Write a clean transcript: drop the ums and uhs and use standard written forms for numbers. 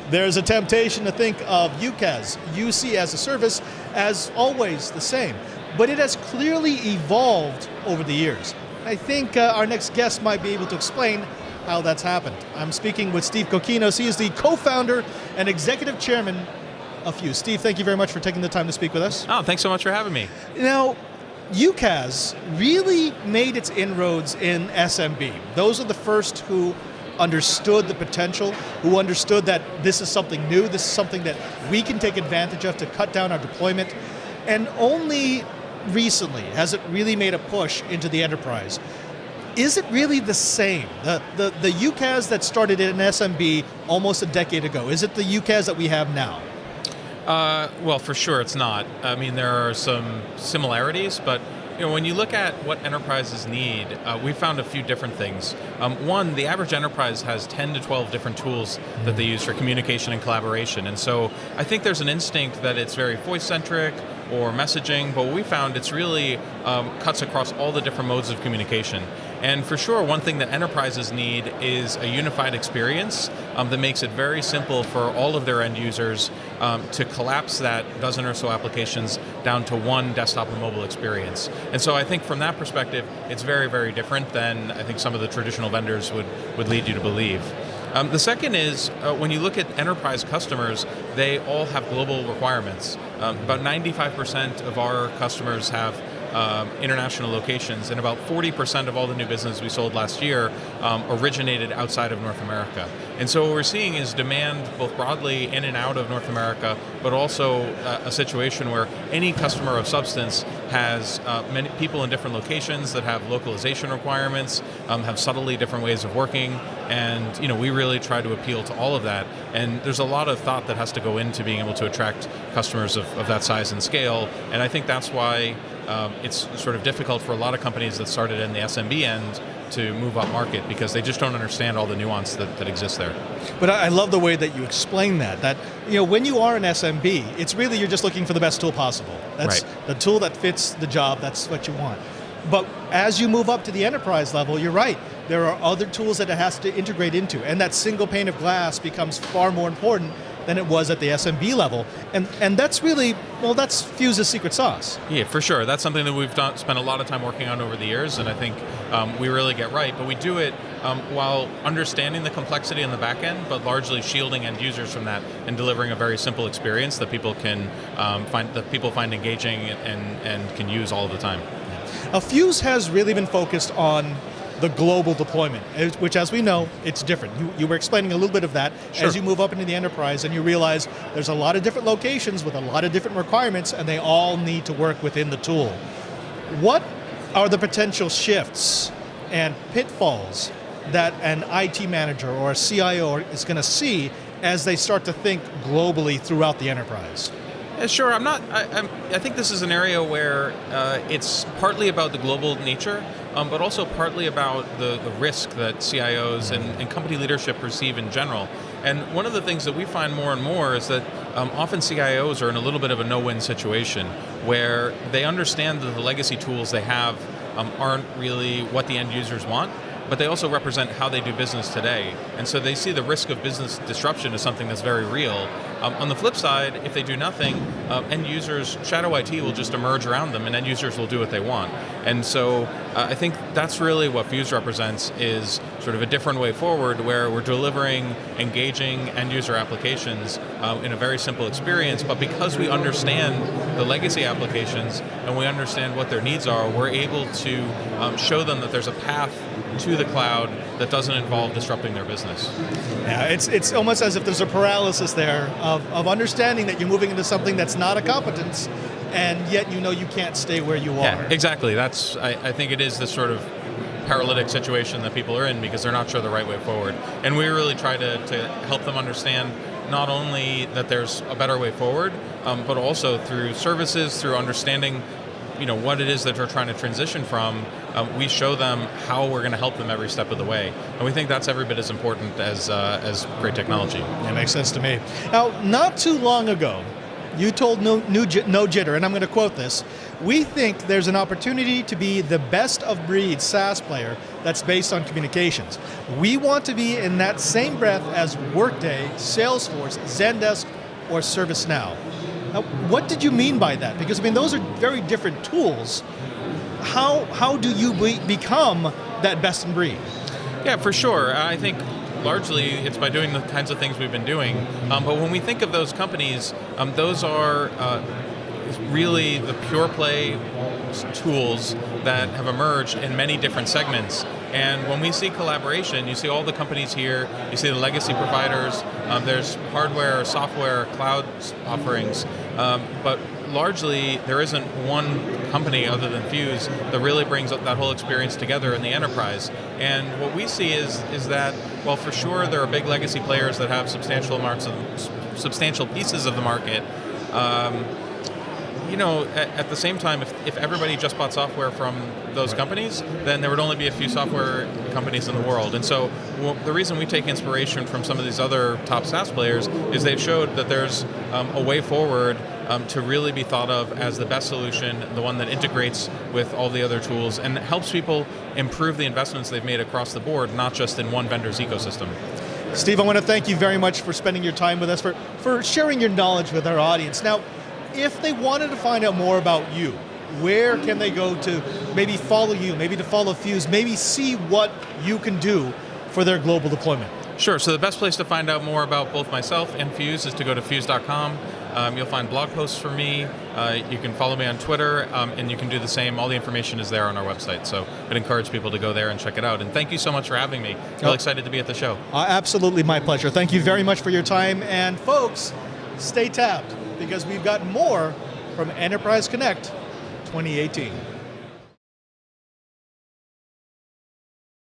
There's a temptation to think of UCaaS, UC as a service, as always the same, but it has clearly evolved over the years. I think our next guest might be able to explain how that's happened. I'm speaking with Steve Kokinos. He is the co-founder and executive chairman of Fuze. Steve, thank you very much for taking the time to speak with us. Oh, thanks so much for having me. Now, UCaaS really made its inroads in SMB. Those are the first who understood the potential, who understood that this is something new, this is something that we can take advantage of to cut down our deployment, and only recently has it really made a push into the enterprise. Is it really the same? The UCaaS that started in SMB almost a decade ago, is it the UCaaS that we have now? Well, for sure it's not. I mean, there are some similarities, but when you look at what enterprises need, we found a few different things. One, the average enterprise has 10 to 12 different tools that they use for communication and collaboration. And so I think there's an instinct that it's very voice-centric or messaging, but what we found it's really cuts across all the different modes of communication. And for sure, one thing that enterprises need is a unified experience that makes it very simple for all of their end users to collapse that dozen or so applications down to one desktop and mobile experience. And so I think from that perspective, it's very, very different than I think some of the traditional vendors would lead you to believe. The second is, when you look at enterprise customers, they all have global requirements. About 95% of our customers have international locations, and about 40% of all the new business we sold last year originated outside of North America. And so what we're seeing is demand both broadly in and out of North America, but also a situation where any customer of substance has many people in different locations that have localization requirements, have subtly different ways of working, and we really try to appeal to all of that. And there's a lot of thought that has to go into being able to attract customers of that size and scale, and I think that's why it's sort of difficult for a lot of companies that started in the SMB end to move up market because they just don't understand all the nuance that exists there. But I love the way that you explain that when you are an SMB, it's really you're just looking for the best tool possible. That's right. The tool that fits the job, that's what you want. But as you move up to the enterprise level, you're right, there are other tools that it has to integrate into, and that single pane of glass becomes far more important than it was at the SMB level. And that's really, that's Fuze's secret sauce. Yeah, for sure. That's something that we've spent a lot of time working on over the years, and I think we really get right. But we do it while understanding the complexity in the back end, but largely shielding end users from that and delivering a very simple experience that people can find engaging and can use all of the time. Fuze has really been focused on the global deployment, which, as we know, it's different. You were explaining a little bit of that. Sure. As you move up into the enterprise and you realize there's a lot of different locations with a lot of different requirements, and they all need to work within the tool. What are the potential shifts and pitfalls that an IT manager or a CIO is going to see as they start to think globally throughout the enterprise? Sure, I think this is an area where it's partly about the global nature, but also partly about the risk that CIOs and company leadership perceive in general. And one of the things that we find more and more is that often CIOs are in a little bit of a no-win situation where they understand that the legacy tools they have aren't really what the end users want, but they also represent how they do business today. And so they see the risk of business disruption as something that's very real. On the flip side, if they do nothing, end users, shadow IT will just emerge around them and end users will do what they want. And so I think that's really what Fuze represents, is sort of a different way forward where we're delivering engaging end user applications in a very simple experience, but because we understand the legacy applications and we understand what their needs are, we're able to show them that there's a path to the cloud that doesn't involve disrupting their business. Yeah, it's almost as if there's a paralysis there of understanding that you're moving into something that's not a competence, and yet you can't stay where you are. Yeah, exactly. I think it is this sort of paralytic situation that people are in because they're not sure the right way forward. And we really try to help them understand not only that there's a better way forward, but also through services, through understanding what it is that they're trying to transition from. We show them how we're going to help them every step of the way. And we think that's every bit as important as great technology. That makes sense to me. Now, not too long ago, you told no jitter, and I'm going to quote this, We think there's an opportunity to be the best of breed SaaS player that's based on communications. We want to be in that same breath as Workday, Salesforce, Zendesk, or ServiceNow. Now, what did you mean by that? Because I mean, those are very different tools. How do you become that best in breed? Yeah, for sure. I think largely it's by doing the kinds of things we've been doing. But when we think of those companies, those are really the pure play tools that have emerged in many different segments. And when we see collaboration, you see all the companies here, you see the legacy providers, there's hardware, software, cloud offerings, but largely there isn't one company other than Fuze that really brings up that whole experience together in the enterprise. And what we see is that, well, for sure there are big legacy players that have substantial pieces of the market. At the same time, if everybody just bought software from those companies, then there would only be a few software companies in the world. And so the reason we take inspiration from some of these other top SaaS players is they've showed that there's a way forward to really be thought of as the best solution, the one that integrates with all the other tools and helps people improve the investments they've made across the board, not just in one vendor's ecosystem. Steve, I want to thank you very much for spending your time with us, for sharing your knowledge with our audience. Now, if they wanted to find out more about you, where can they go to maybe follow you, maybe to follow Fuze, maybe see what you can do for their global deployment? Sure, so the best place to find out more about both myself and Fuze is to go to fuze.com. You'll find blog posts from me, you can follow me on Twitter, and you can do the same. All the information is there on our website, so I'd encourage people to go there and check it out. And thank you so much for having me. Really excited to be at the show. Absolutely, my pleasure. Thank you very much for your time, and folks, stay tapped, because we've got more from Enterprise Connect 2018.